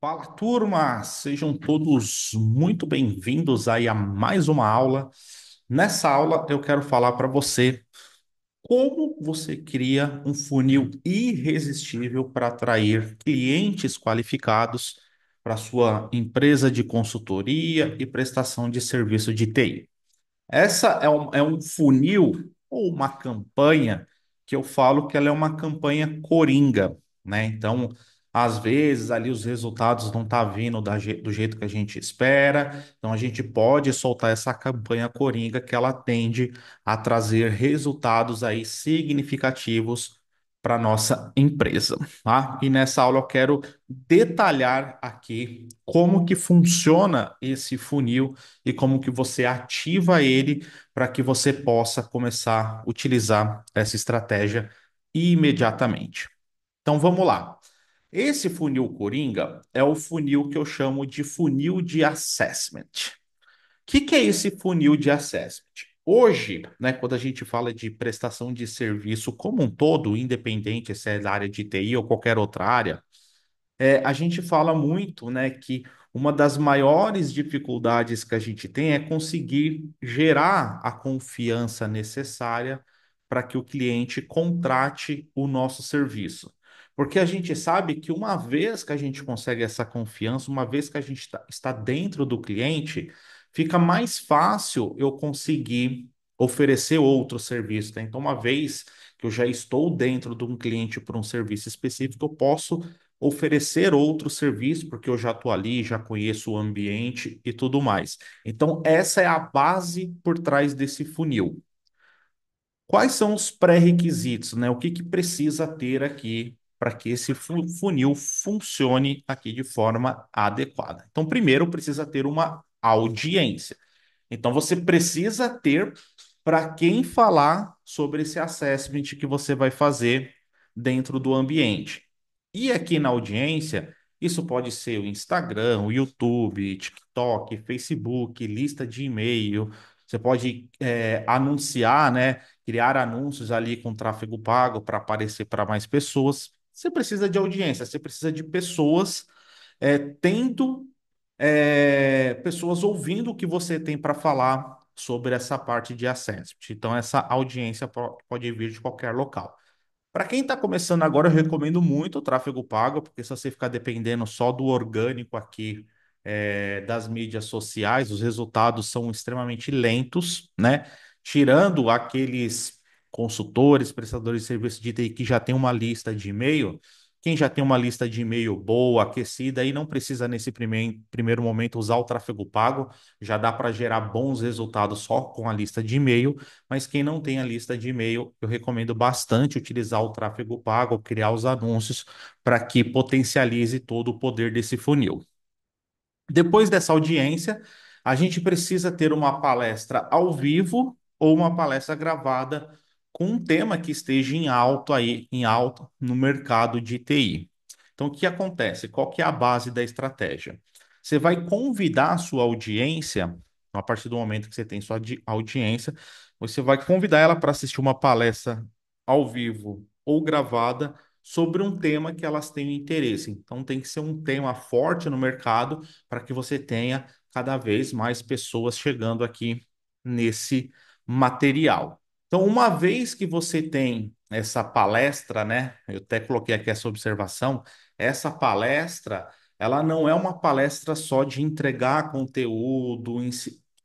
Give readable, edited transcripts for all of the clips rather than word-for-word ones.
Fala, turma! Sejam todos muito bem-vindos aí a mais uma aula. Nessa aula, eu quero falar para você como você cria um funil irresistível para atrair clientes qualificados para sua empresa de consultoria e prestação de serviço de TI. Essa é um funil ou uma campanha que eu falo que ela é uma campanha coringa, né? Então, às vezes ali os resultados não tá vindo do jeito que a gente espera, então a gente pode soltar essa campanha coringa que ela tende a trazer resultados aí significativos para nossa empresa, tá? E nessa aula eu quero detalhar aqui como que funciona esse funil e como que você ativa ele para que você possa começar a utilizar essa estratégia imediatamente. Então vamos lá. Esse funil Coringa é o funil que eu chamo de funil de assessment. O que é esse funil de assessment? Hoje, né, quando a gente fala de prestação de serviço como um todo, independente se é da área de TI ou qualquer outra área, a gente fala muito, né, que uma das maiores dificuldades que a gente tem é conseguir gerar a confiança necessária para que o cliente contrate o nosso serviço. Porque a gente sabe que uma vez que a gente consegue essa confiança, uma vez que a gente está dentro do cliente, fica mais fácil eu conseguir oferecer outro serviço, né? Então, uma vez que eu já estou dentro de um cliente por um serviço específico, eu posso oferecer outro serviço, porque eu já estou ali, já conheço o ambiente e tudo mais. Então, essa é a base por trás desse funil. Quais são os pré-requisitos, né? O que que precisa ter aqui para que esse funil funcione aqui de forma adequada? Então, primeiro precisa ter uma audiência. Então, você precisa ter para quem falar sobre esse assessment que você vai fazer dentro do ambiente. E aqui na audiência, isso pode ser o Instagram, o YouTube, TikTok, Facebook, lista de e-mail. Você pode anunciar, né? Criar anúncios ali com tráfego pago para aparecer para mais pessoas. Você precisa de audiência, você precisa de pessoas tendo pessoas ouvindo o que você tem para falar sobre essa parte de assessment. Então, essa audiência pode vir de qualquer local. Para quem está começando agora, eu recomendo muito o tráfego pago, porque se você ficar dependendo só do orgânico aqui, das mídias sociais, os resultados são extremamente lentos, né? Tirando aqueles consultores, prestadores de serviço de TI que já tem uma lista de e-mail. Quem já tem uma lista de e-mail boa, aquecida, e não precisa nesse primeiro momento usar o tráfego pago, já dá para gerar bons resultados só com a lista de e-mail. Mas quem não tem a lista de e-mail, eu recomendo bastante utilizar o tráfego pago, criar os anúncios para que potencialize todo o poder desse funil. Depois dessa audiência, a gente precisa ter uma palestra ao vivo ou uma palestra gravada com um tema que esteja em alto aí, em alto no mercado de TI. Então, o que acontece? Qual que é a base da estratégia? Você vai convidar a sua audiência, a partir do momento que você tem sua audiência, você vai convidar ela para assistir uma palestra ao vivo ou gravada sobre um tema que elas tenham interesse. Então, tem que ser um tema forte no mercado para que você tenha cada vez mais pessoas chegando aqui nesse material. Então, uma vez que você tem essa palestra, né? Eu até coloquei aqui essa observação, essa palestra, ela não é uma palestra só de entregar conteúdo,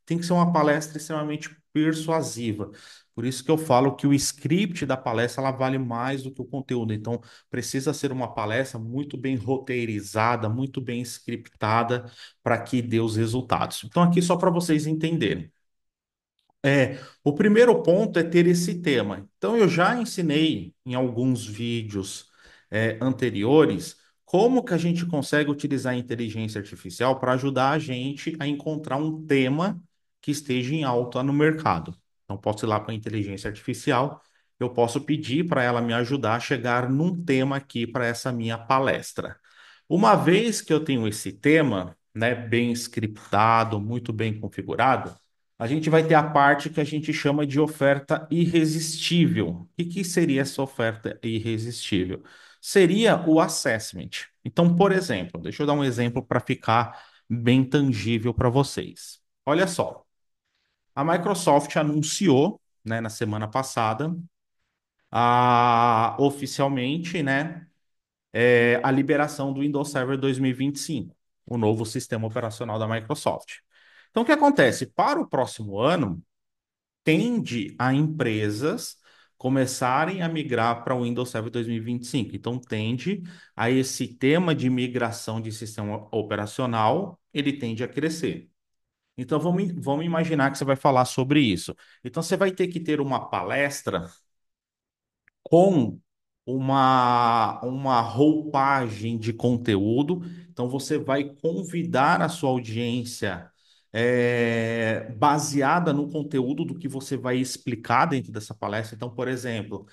tem que ser uma palestra extremamente persuasiva. Por isso que eu falo que o script da palestra ela vale mais do que o conteúdo. Então, precisa ser uma palestra muito bem roteirizada, muito bem scriptada para que dê os resultados. Então, aqui só para vocês entenderem. O primeiro ponto é ter esse tema. Então, eu já ensinei em alguns vídeos anteriores como que a gente consegue utilizar a inteligência artificial para ajudar a gente a encontrar um tema que esteja em alta no mercado. Então, posso ir lá para a inteligência artificial, eu posso pedir para ela me ajudar a chegar num tema aqui para essa minha palestra. Uma vez que eu tenho esse tema, né, bem scriptado, muito bem configurado, a gente vai ter a parte que a gente chama de oferta irresistível. O que que seria essa oferta irresistível? seria o assessment. Então, por exemplo, deixa eu dar um exemplo para ficar bem tangível para vocês. Olha só, a Microsoft anunciou, né, na semana passada, oficialmente, né, a liberação do Windows Server 2025, o novo sistema operacional da Microsoft. Então, o que acontece? Para o próximo ano, tende a empresas começarem a migrar para o Windows Server 2025. Então, tende a esse tema de migração de sistema operacional, ele tende a crescer. Então, vamos imaginar que você vai falar sobre isso. Então, você vai ter que ter uma palestra com uma roupagem de conteúdo. Então, você vai convidar a sua audiência baseada no conteúdo do que você vai explicar dentro dessa palestra. Então, por exemplo,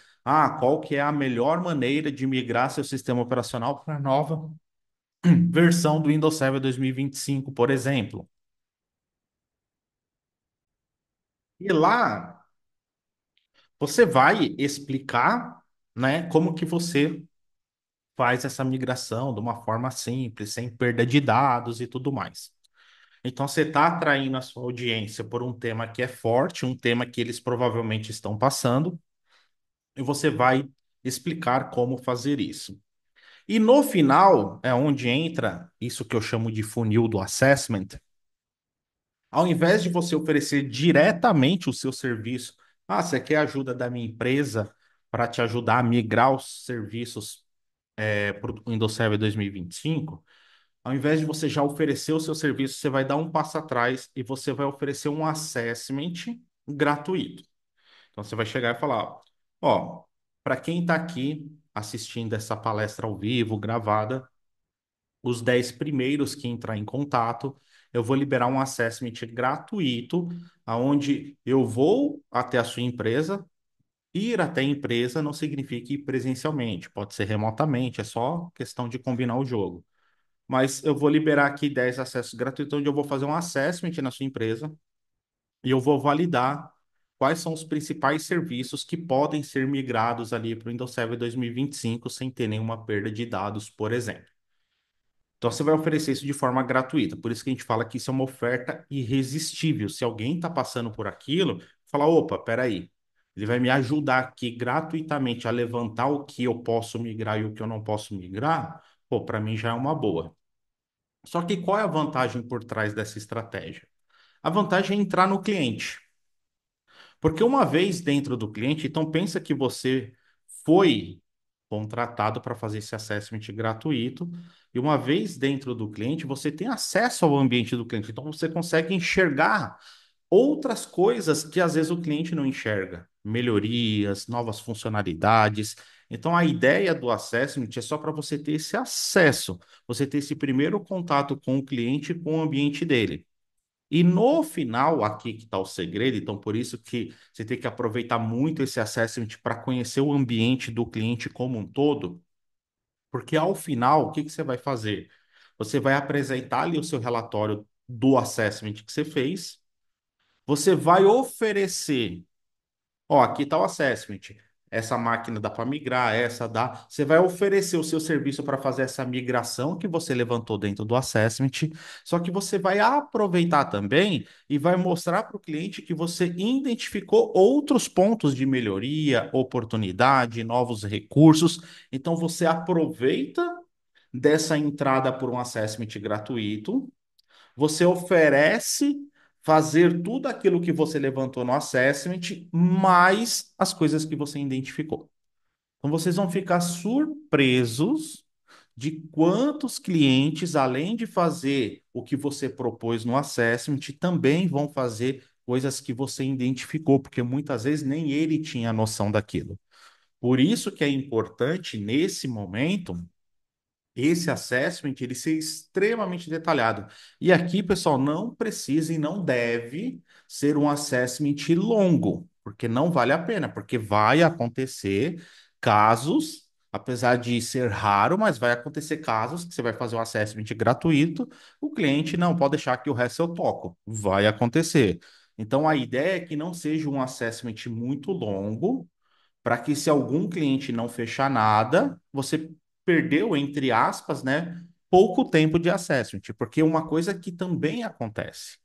qual que é a melhor maneira de migrar seu sistema operacional para a nova versão do Windows Server 2025, por exemplo. E lá você vai explicar, né, como que você faz essa migração de uma forma simples, sem perda de dados e tudo mais. Então, você está atraindo a sua audiência por um tema que é forte, um tema que eles provavelmente estão passando, e você vai explicar como fazer isso. E no final, é onde entra isso que eu chamo de funil do assessment. Ao invés de você oferecer diretamente o seu serviço, você quer ajuda da minha empresa para te ajudar a migrar os serviços para o Windows Server 2025, ao invés de você já oferecer o seu serviço, você vai dar um passo atrás e você vai oferecer um assessment gratuito. Então você vai chegar e falar, ó, para quem está aqui assistindo essa palestra ao vivo, gravada, os 10 primeiros que entrar em contato, eu vou liberar um assessment gratuito, aonde eu vou até a sua empresa. Ir até a empresa não significa ir presencialmente, pode ser remotamente, é só questão de combinar o jogo. Mas eu vou liberar aqui 10 acessos gratuitos, onde eu vou fazer um assessment na sua empresa e eu vou validar quais são os principais serviços que podem ser migrados ali para o Windows Server 2025 sem ter nenhuma perda de dados, por exemplo. Então você vai oferecer isso de forma gratuita. Por isso que a gente fala que isso é uma oferta irresistível. Se alguém está passando por aquilo, fala, opa, peraí. Ele vai me ajudar aqui gratuitamente a levantar o que eu posso migrar e o que eu não posso migrar. Pô, para mim já é uma boa. Só que qual é a vantagem por trás dessa estratégia? A vantagem é entrar no cliente. Porque uma vez dentro do cliente, então pensa que você foi contratado para fazer esse assessment gratuito, e uma vez dentro do cliente, você tem acesso ao ambiente do cliente. Então você consegue enxergar outras coisas que às vezes o cliente não enxerga, melhorias, novas funcionalidades. Então a ideia do assessment é só para você ter esse acesso, você ter esse primeiro contato com o cliente e com o ambiente dele. E no final, aqui que está o segredo, então por isso que você tem que aproveitar muito esse assessment para conhecer o ambiente do cliente como um todo, porque ao final, o que que você vai fazer? Você vai apresentar ali o seu relatório do assessment que você fez, você vai oferecer. Ó, aqui está o assessment. Essa máquina dá para migrar, essa dá. Você vai oferecer o seu serviço para fazer essa migração que você levantou dentro do assessment. Só que você vai aproveitar também e vai mostrar para o cliente que você identificou outros pontos de melhoria, oportunidade, novos recursos. Então você aproveita dessa entrada por um assessment gratuito, você oferece fazer tudo aquilo que você levantou no assessment, mais as coisas que você identificou. Então, vocês vão ficar surpresos de quantos clientes, além de fazer o que você propôs no assessment, também vão fazer coisas que você identificou, porque muitas vezes nem ele tinha noção daquilo. Por isso que é importante, nesse momento, esse assessment ele ser extremamente detalhado. E aqui, pessoal, não precisa e não deve ser um assessment longo, porque não vale a pena, porque vai acontecer casos, apesar de ser raro, mas vai acontecer casos que você vai fazer um assessment gratuito, o cliente não pode deixar que o resto eu toco. Vai acontecer. Então, a ideia é que não seja um assessment muito longo, para que se algum cliente não fechar nada, você perdeu, entre aspas, né, pouco tempo de assessment, porque uma coisa que também acontece,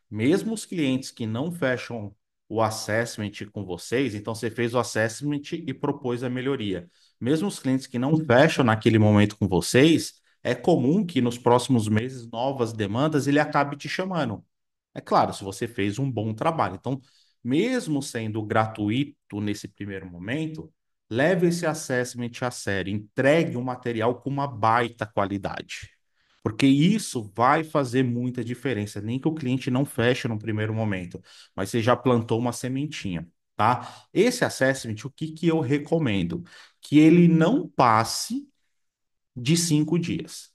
mesmo os clientes que não fecham o assessment com vocês, então você fez o assessment e propôs a melhoria. Mesmo os clientes que não fecham naquele momento com vocês, é comum que nos próximos meses, novas demandas, ele acabe te chamando. É claro, se você fez um bom trabalho. Então, mesmo sendo gratuito nesse primeiro momento, leve esse assessment a sério, entregue um material com uma baita qualidade. Porque isso vai fazer muita diferença. Nem que o cliente não feche no primeiro momento, mas você já plantou uma sementinha, tá? Esse assessment, o que que eu recomendo? Que ele não passe de 5 dias.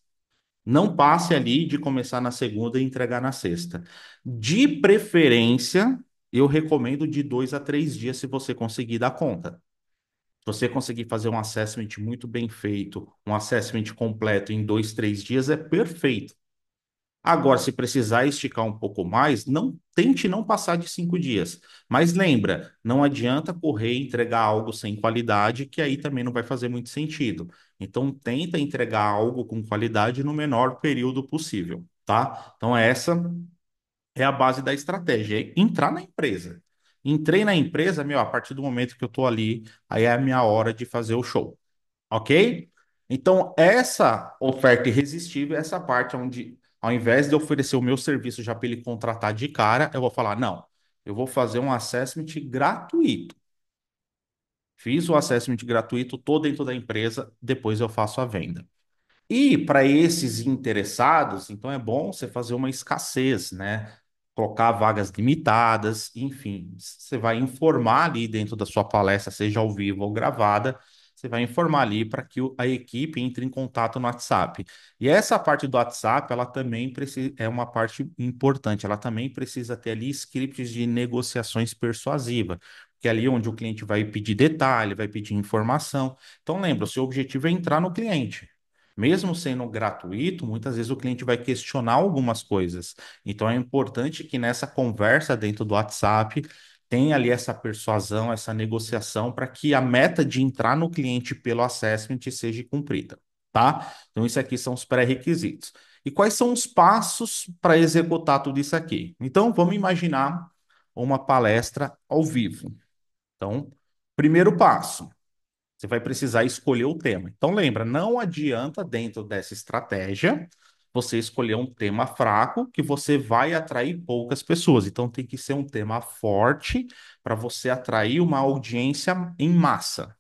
Não passe ali de começar na segunda e entregar na sexta. De preferência, eu recomendo de 2 a 3 dias se você conseguir dar conta. Se você conseguir fazer um assessment muito bem feito, um assessment completo em 2, 3 dias, é perfeito. Agora, se precisar esticar um pouco mais, não tente não passar de 5 dias. Mas lembra, não adianta correr e entregar algo sem qualidade, que aí também não vai fazer muito sentido. Então, tenta entregar algo com qualidade no menor período possível, tá? Então, essa é a base da estratégia, é entrar na empresa. Entrei na empresa, meu, a partir do momento que eu tô ali, aí é a minha hora de fazer o show. Ok? Então, essa oferta irresistível é essa parte onde, ao invés de oferecer o meu serviço já para ele contratar de cara, eu vou falar: não, eu vou fazer um assessment gratuito. Fiz o assessment gratuito, estou dentro da empresa, depois eu faço a venda. E para esses interessados, então é bom você fazer uma escassez, né? Colocar vagas limitadas, enfim, você vai informar ali dentro da sua palestra, seja ao vivo ou gravada, você vai informar ali para que a equipe entre em contato no WhatsApp. E essa parte do WhatsApp, ela também precisa, é uma parte importante, ela também precisa ter ali scripts de negociações persuasivas, que é ali onde o cliente vai pedir detalhe, vai pedir informação. Então, lembra, o seu objetivo é entrar no cliente. Mesmo sendo gratuito, muitas vezes o cliente vai questionar algumas coisas. Então é importante que nessa conversa dentro do WhatsApp tenha ali essa persuasão, essa negociação para que a meta de entrar no cliente pelo assessment seja cumprida, tá? Então isso aqui são os pré-requisitos. E quais são os passos para executar tudo isso aqui? Então vamos imaginar uma palestra ao vivo. Então, primeiro passo, você vai precisar escolher o tema. Então, lembra, não adianta, dentro dessa estratégia, você escolher um tema fraco que você vai atrair poucas pessoas. Então, tem que ser um tema forte para você atrair uma audiência em massa.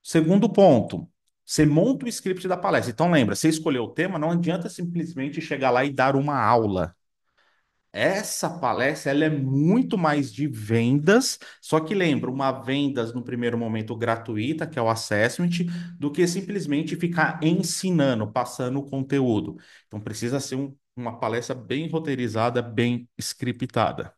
Segundo ponto, você monta o script da palestra. Então, lembra, você escolheu o tema, não adianta simplesmente chegar lá e dar uma aula. Essa palestra ela é muito mais de vendas, só que lembra, uma vendas no primeiro momento gratuita, que é o assessment, do que simplesmente ficar ensinando, passando o conteúdo. Então precisa ser uma palestra bem roteirizada, bem scriptada.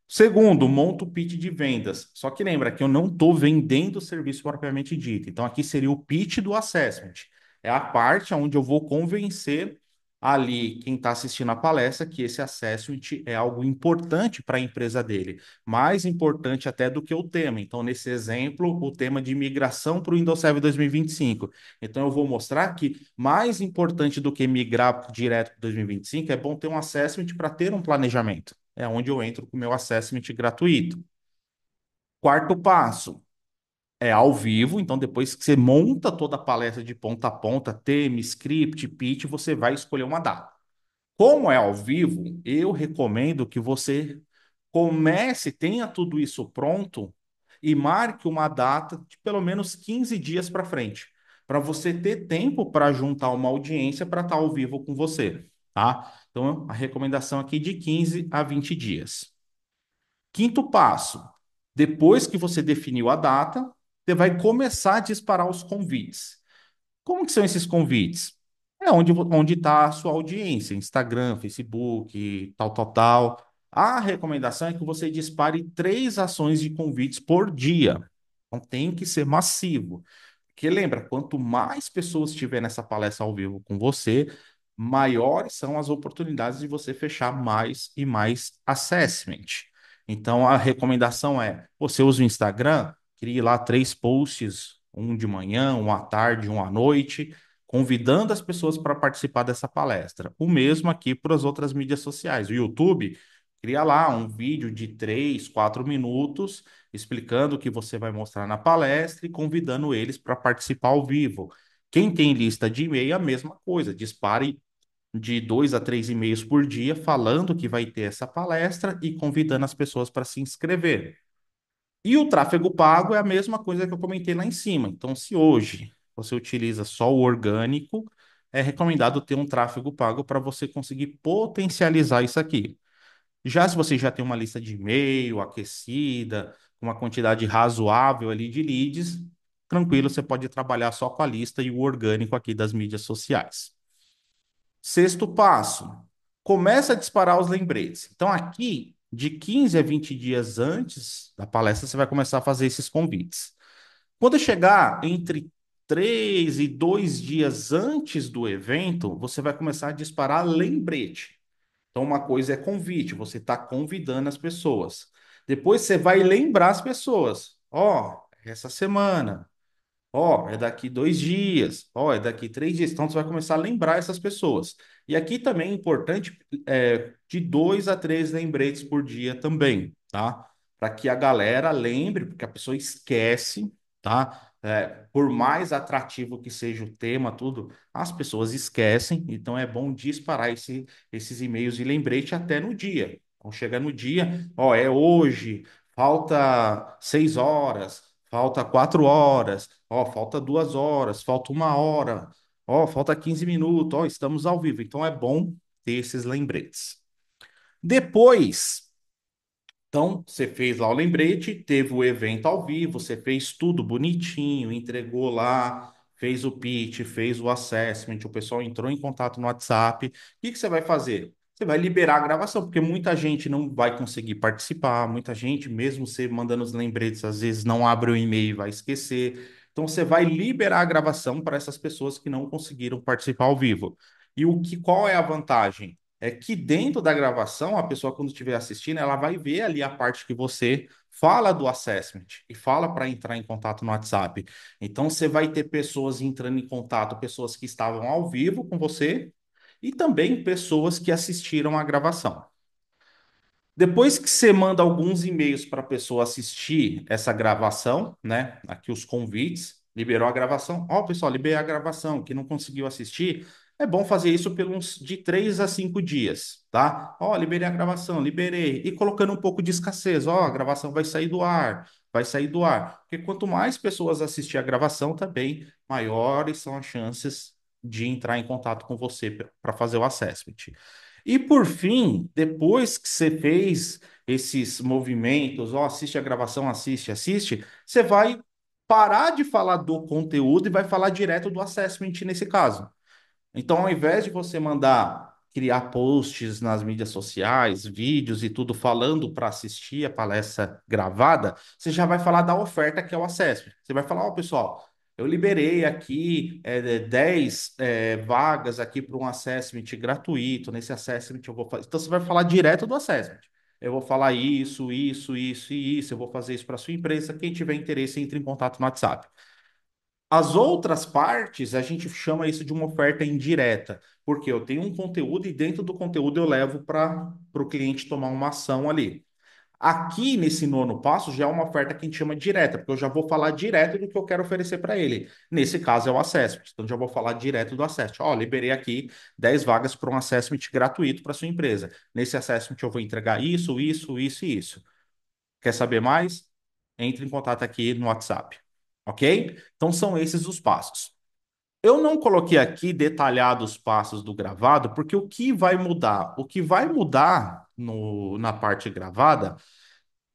Segundo, monta o pitch de vendas. Só que lembra que eu não estou vendendo o serviço propriamente dito. Então, aqui seria o pitch do assessment. É a parte onde eu vou convencer ali quem está assistindo a palestra que esse assessment é algo importante para a empresa dele. Mais importante até do que o tema. Então, nesse exemplo, o tema de migração para o Windows Server 2025. Então, eu vou mostrar que mais importante do que migrar direto para 2025 é bom ter um assessment para ter um planejamento. É onde eu entro com o meu assessment gratuito. Quarto passo é ao vivo, então depois que você monta toda a palestra de ponta a ponta, tema, script, pitch, você vai escolher uma data. Como é ao vivo, eu recomendo que você comece, tenha tudo isso pronto e marque uma data de pelo menos 15 dias para frente, para você ter tempo para juntar uma audiência para estar ao vivo com você, tá? Então, a recomendação aqui de 15 a 20 dias. Quinto passo: depois que você definiu a data, você vai começar a disparar os convites. Como que são esses convites? É onde está a sua audiência, Instagram, Facebook, tal, tal, tal. A recomendação é que você dispare 3 ações de convites por dia. Então tem que ser massivo. Porque lembra, quanto mais pessoas estiver nessa palestra ao vivo com você, maiores são as oportunidades de você fechar mais e mais assessment. Então a recomendação é: você usa o Instagram, crie lá 3 posts um de manhã, um à tarde, um à noite, convidando as pessoas para participar dessa palestra. O mesmo aqui para as outras mídias sociais. O YouTube, cria lá um vídeo de 3, 4 minutos explicando o que você vai mostrar na palestra e convidando eles para participar ao vivo. Quem tem lista de e-mail, a mesma coisa, dispare de 2 a 3 e-mails por dia falando que vai ter essa palestra e convidando as pessoas para se inscrever. E o tráfego pago é a mesma coisa que eu comentei lá em cima. Então, se hoje você utiliza só o orgânico, é recomendado ter um tráfego pago para você conseguir potencializar isso aqui. Já se você já tem uma lista de e-mail aquecida, com uma quantidade razoável ali de leads, tranquilo, você pode trabalhar só com a lista e o orgânico aqui das mídias sociais. Sexto passo, começa a disparar os lembretes. Então, aqui, de 15 a 20 dias antes da palestra, você vai começar a fazer esses convites. Quando chegar entre 3 e 2 dias antes do evento, você vai começar a disparar lembrete. Então, uma coisa é convite, você está convidando as pessoas. Depois você vai lembrar as pessoas. Ó, essa semana. Ó, é daqui 2 dias. Ó, é daqui 3 dias. Então, você vai começar a lembrar essas pessoas. E aqui também é importante de 2 a 3 lembretes por dia também, tá? Para que a galera lembre, porque a pessoa esquece, tá? Por mais atrativo que seja o tema, tudo, as pessoas esquecem. Então, é bom disparar esses e-mails de lembrete até no dia. Então, chega no dia, ó, é hoje, falta 6 horas. Falta 4 horas, ó, falta 2 horas, falta 1 hora, ó, falta 15 minutos, ó, estamos ao vivo. Então é bom ter esses lembretes. Depois, então, você fez lá o lembrete, teve o evento ao vivo, você fez tudo bonitinho, entregou lá, fez o pitch, fez o assessment, o pessoal entrou em contato no WhatsApp. O que que você vai fazer? Você vai liberar a gravação, porque muita gente não vai conseguir participar, muita gente, mesmo você mandando os lembretes, às vezes não abre o e-mail e vai esquecer. Então, você vai liberar a gravação para essas pessoas que não conseguiram participar ao vivo. Qual é a vantagem? É que dentro da gravação, a pessoa, quando estiver assistindo, ela vai ver ali a parte que você fala do assessment e fala para entrar em contato no WhatsApp. Então, você vai ter pessoas entrando em contato, pessoas que estavam ao vivo com você e também pessoas que assistiram a gravação. Depois que você manda alguns e-mails para a pessoa assistir essa gravação, né? Aqui os convites, liberou a gravação. Ó, pessoal, liberei a gravação. Que não conseguiu assistir, é bom fazer isso pelos de 3 a 5 dias, tá? Ó, liberei a gravação, liberei. E colocando um pouco de escassez. Ó, a gravação vai sair do ar, vai sair do ar. Porque quanto mais pessoas assistir a gravação, também maiores são as chances de entrar em contato com você para fazer o assessment. E por fim, depois que você fez esses movimentos, ó, assiste a gravação, assiste, assiste, você vai parar de falar do conteúdo e vai falar direto do assessment nesse caso. Então, ao invés de você mandar criar posts nas mídias sociais, vídeos e tudo falando para assistir a palestra gravada, você já vai falar da oferta que é o acesso. Você vai falar, ó, pessoal, eu liberei aqui 10 vagas aqui para um assessment gratuito. Nesse assessment eu vou fazer. Então, você vai falar direto do assessment. Eu vou falar isso, isso, isso e isso. Eu vou fazer isso para sua empresa. Quem tiver interesse, entre em contato no WhatsApp. As outras partes, a gente chama isso de uma oferta indireta, porque eu tenho um conteúdo e dentro do conteúdo eu levo para o cliente tomar uma ação ali. Aqui nesse nono passo já é uma oferta que a gente chama direta, porque eu já vou falar direto do que eu quero oferecer para ele. Nesse caso é o assessment, então já vou falar direto do assessment. Ó, liberei aqui 10 vagas para um assessment gratuito para sua empresa. Nesse assessment eu vou entregar isso, isso, isso e isso. Quer saber mais? Entre em contato aqui no WhatsApp. Ok? Então são esses os passos. Eu não coloquei aqui detalhados os passos do gravado, porque o que vai mudar? O que vai mudar na parte gravada,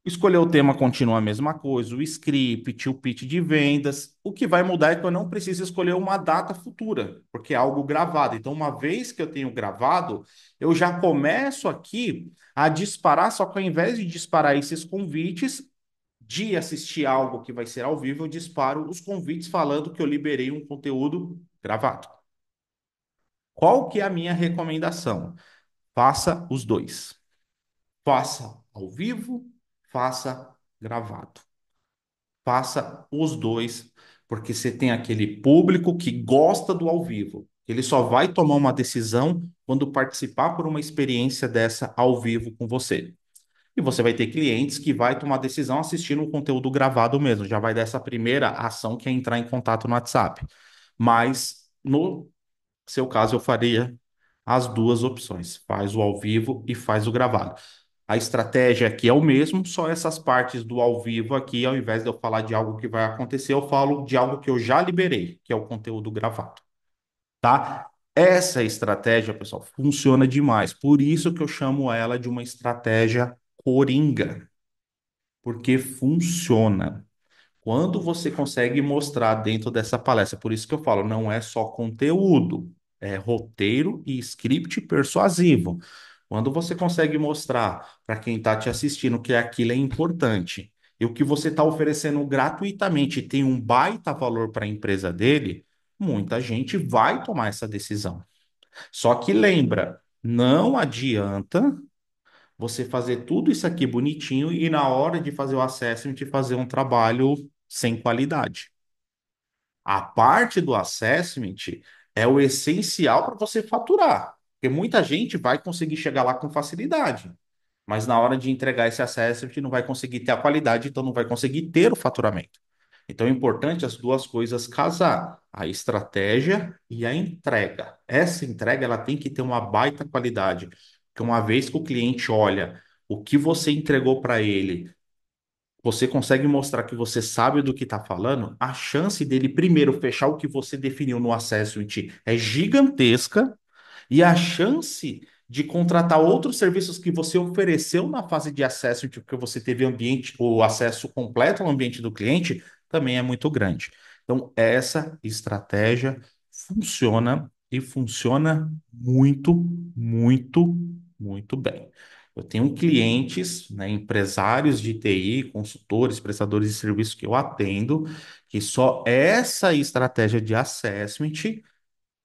escolher o tema continua a mesma coisa, o script, o pitch de vendas. O que vai mudar é que eu não preciso escolher uma data futura, porque é algo gravado. Então, uma vez que eu tenho gravado, eu já começo aqui a disparar, só que ao invés de disparar esses convites, de assistir algo que vai ser ao vivo, eu disparo os convites falando que eu liberei um conteúdo gravado. Qual que é a minha recomendação? Faça os dois. Faça ao vivo, faça gravado. Faça os dois, Porque você tem aquele público que gosta do ao vivo. Ele só vai tomar uma decisão quando participar por uma experiência dessa ao vivo com você. E você vai ter clientes que vai tomar decisão assistindo um conteúdo gravado mesmo, já vai dessa primeira ação que é entrar em contato no WhatsApp. Mas no seu caso eu faria as duas opções, faz o ao vivo e faz o gravado. A estratégia aqui é o mesmo, só essas partes do ao vivo aqui, ao invés de eu falar de algo que vai acontecer, eu falo de algo que eu já liberei, que é o conteúdo gravado, tá? Essa estratégia, pessoal, funciona demais. Por isso que eu chamo ela de uma estratégia coringa, porque funciona. Quando você consegue mostrar dentro dessa palestra, por isso que eu falo, não é só conteúdo, é roteiro e script persuasivo. Quando você consegue mostrar para quem está te assistindo que aquilo é importante e o que você está oferecendo gratuitamente tem um baita valor para a empresa dele, muita gente vai tomar essa decisão. Só que lembra, não adianta você fazer tudo isso aqui bonitinho e na hora de fazer o assessment fazer um trabalho sem qualidade. A parte do assessment é o essencial para você faturar, porque muita gente vai conseguir chegar lá com facilidade, mas na hora de entregar esse assessment não vai conseguir ter a qualidade, então não vai conseguir ter o faturamento. Então é importante as duas coisas casar, a estratégia e a entrega. Essa entrega ela tem que ter uma baita qualidade, porque uma vez que o cliente olha o que você entregou para ele, você consegue mostrar que você sabe do que está falando, a chance dele primeiro fechar o que você definiu no Assessment é gigantesca e a chance de contratar outros serviços que você ofereceu na fase de Assessment, porque você teve ambiente, o acesso completo ao ambiente do cliente, também é muito grande. Então, essa estratégia funciona e funciona muito, muito, muito bem. Eu tenho clientes, né, empresários de TI, consultores, prestadores de serviço que eu atendo, que só essa estratégia de assessment,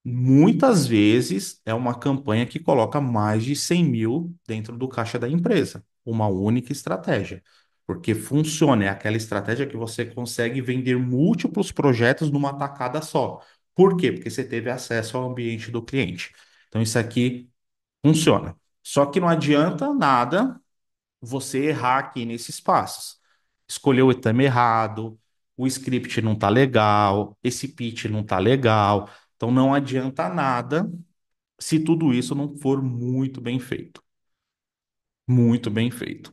muitas vezes, é uma campanha que coloca mais de 100 mil dentro do caixa da empresa. Uma única estratégia. Porque funciona, é aquela estratégia que você consegue vender múltiplos projetos numa tacada só. Por quê? Porque você teve acesso ao ambiente do cliente. Então, isso aqui funciona. Só que não adianta nada você errar aqui nesses passos. Escolheu o tema errado, o script não tá legal, esse pitch não tá legal. Então não adianta nada se tudo isso não for muito bem feito. Muito bem feito.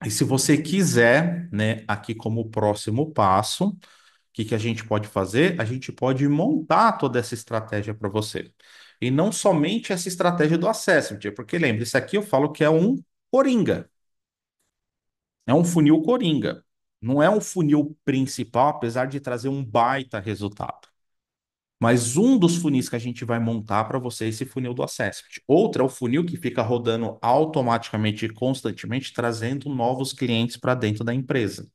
E se você quiser, né, aqui como próximo passo, o que que a gente pode fazer? A gente pode montar toda essa estratégia para você. E não somente essa estratégia do assessment, porque lembre, isso aqui eu falo que é um coringa. É um funil coringa. Não é um funil principal, apesar de trazer um baita resultado. Mas um dos funis que a gente vai montar para você é esse funil do Assessment. Outro é o funil que fica rodando automaticamente e constantemente, trazendo novos clientes para dentro da empresa.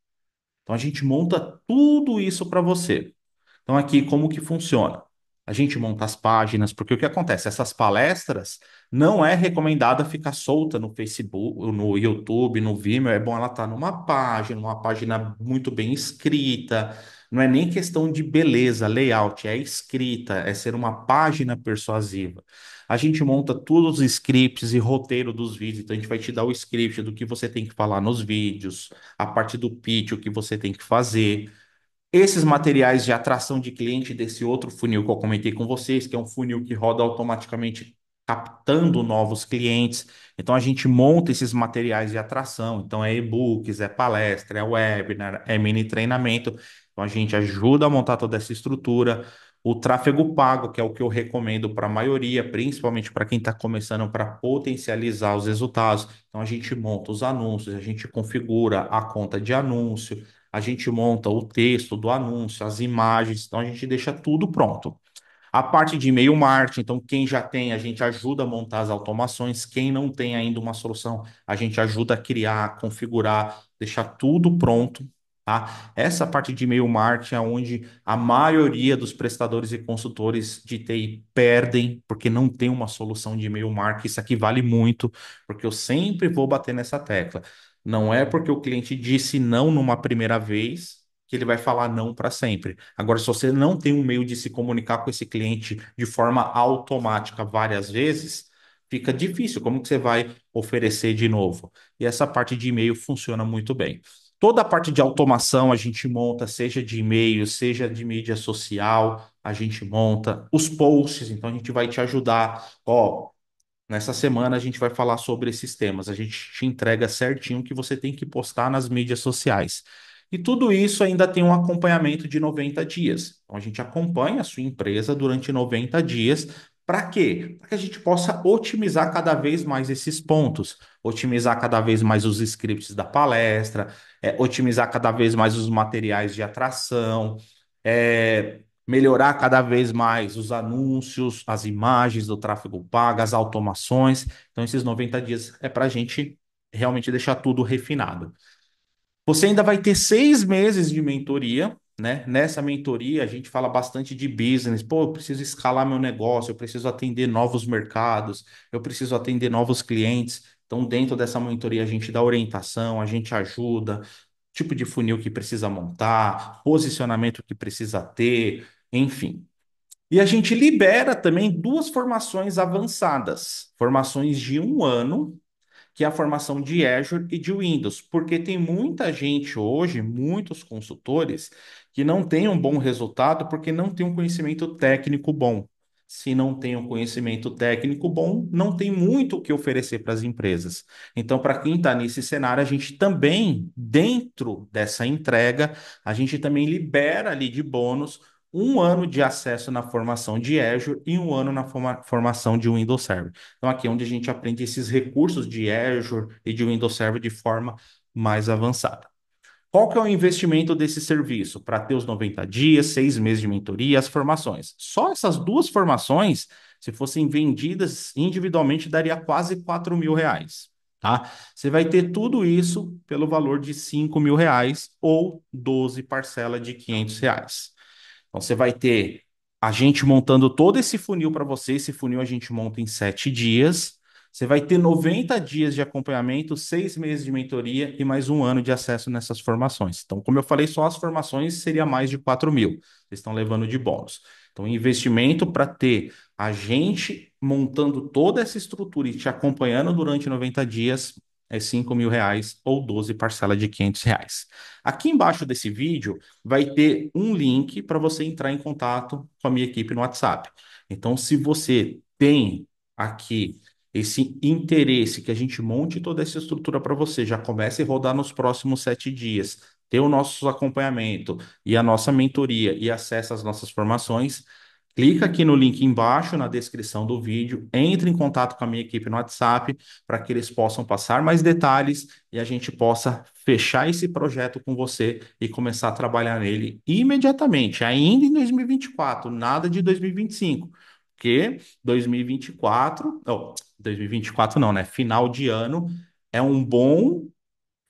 Então a gente monta tudo isso para você. Então, aqui, como que funciona? A gente monta as páginas, porque o que acontece? Essas palestras não é recomendada ficar solta no Facebook, no YouTube, no Vimeo. É bom ela estar numa página, uma página muito bem escrita. Não é nem questão de beleza, layout, é escrita, é ser uma página persuasiva. A gente monta todos os scripts e roteiro dos vídeos. Então, a gente vai te dar o script do que você tem que falar nos vídeos, a parte do pitch, o que você tem que fazer. Esses materiais de atração de cliente desse outro funil que eu comentei com vocês, que é um funil que roda automaticamente captando novos clientes. Então a gente monta esses materiais de atração. Então é e-books, é palestra, é webinar, é mini treinamento. Então a gente ajuda a montar toda essa estrutura. O tráfego pago, que é o que eu recomendo para a maioria, principalmente para quem está começando para potencializar os resultados. Então a gente monta os anúncios, a gente configura a conta de anúncio, a gente monta o texto do anúncio, as imagens, então a gente deixa tudo pronto. A parte de e-mail marketing, então quem já tem, a gente ajuda a montar as automações. Quem não tem ainda uma solução, a gente ajuda a criar, configurar, deixar tudo pronto, tá? Essa parte de e-mail marketing é onde a maioria dos prestadores e consultores de TI perdem, porque não tem uma solução de e-mail marketing. Isso aqui vale muito, porque eu sempre vou bater nessa tecla. Não é porque o cliente disse não numa primeira vez que ele vai falar não para sempre. Agora, se você não tem um meio de se comunicar com esse cliente de forma automática várias vezes, fica difícil. Como que você vai oferecer de novo? E essa parte de e-mail funciona muito bem. Toda a parte de automação a gente monta, seja de e-mail, seja de mídia social, a gente monta os posts, então a gente vai te ajudar. Ó, nessa semana a gente vai falar sobre esses temas. A gente te entrega certinho o que você tem que postar nas mídias sociais. E tudo isso ainda tem um acompanhamento de 90 dias. Então a gente acompanha a sua empresa durante 90 dias. Para quê? Para que a gente possa otimizar cada vez mais esses pontos, otimizar cada vez mais os scripts da palestra, otimizar cada vez mais os materiais de atração, melhorar cada vez mais os anúncios, as imagens do tráfego pago, as automações. Então, esses 90 dias é para a gente realmente deixar tudo refinado. Você ainda vai ter 6 meses de mentoria, né? Nessa mentoria, a gente fala bastante de business. Pô, eu preciso escalar meu negócio, eu preciso atender novos mercados, eu preciso atender novos clientes. Então, dentro dessa mentoria, a gente dá orientação, a gente ajuda, tipo de funil que precisa montar, posicionamento que precisa ter, enfim. E a gente libera também 2 formações avançadas, formações de 1 ano, que é a formação de Azure e de Windows, porque tem muita gente hoje, muitos consultores, que não tem um bom resultado porque não tem um conhecimento técnico bom. Se não tem um conhecimento técnico bom, não tem muito o que oferecer para as empresas. Então, para quem está nesse cenário, a gente também, dentro dessa entrega, a gente também libera ali de bônus 1 ano de acesso na formação de Azure e 1 ano na formação de Windows Server. Então, aqui é onde a gente aprende esses recursos de Azure e de Windows Server de forma mais avançada. Qual que é o investimento desse serviço? Para ter os 90 dias, 6 meses de mentoria, as formações. Só essas 2 formações, se fossem vendidas individualmente, daria quase R$ 4.000, tá? Você vai ter tudo isso pelo valor de R$ 5.000 ou 12 parcelas de R$ 500. Então você vai ter a gente montando todo esse funil para você. Esse funil a gente monta em 7 dias. Você vai ter 90 dias de acompanhamento, 6 meses de mentoria e mais 1 ano de acesso nessas formações. Então, como eu falei, só as formações seria mais de 4.000. Vocês estão levando de bônus. Então, investimento para ter a gente montando toda essa estrutura e te acompanhando durante 90 dias é R$ 5.000 ou 12 parcelas de R$ 500. Aqui embaixo desse vídeo vai ter um link para você entrar em contato com a minha equipe no WhatsApp. Então, se você tem aqui esse interesse que a gente monte toda essa estrutura para você, já comece a rodar nos próximos 7 dias, ter o nosso acompanhamento e a nossa mentoria e acesso às nossas formações, clica aqui no link embaixo na descrição do vídeo, entre em contato com a minha equipe no WhatsApp para que eles possam passar mais detalhes e a gente possa fechar esse projeto com você e começar a trabalhar nele imediatamente, ainda em 2024, nada de 2025, porque 2024, oh, 2024 não, né? Final de ano é um bom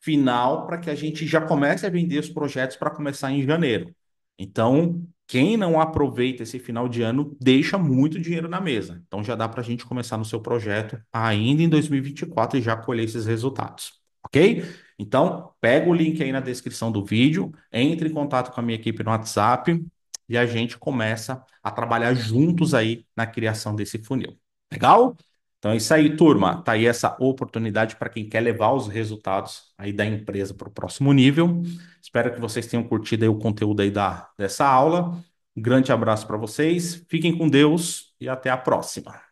final para que a gente já comece a vender os projetos para começar em janeiro. Então, quem não aproveita esse final de ano deixa muito dinheiro na mesa. Então, já dá para a gente começar no seu projeto ainda em 2024 e já colher esses resultados, ok? Então, pega o link aí na descrição do vídeo, entre em contato com a minha equipe no WhatsApp e a gente começa a trabalhar juntos aí na criação desse funil. Legal? Então é isso aí, turma. Tá aí essa oportunidade para quem quer levar os resultados aí da empresa para o próximo nível. Espero que vocês tenham curtido aí o conteúdo aí dessa aula. Um grande abraço para vocês. Fiquem com Deus e até a próxima.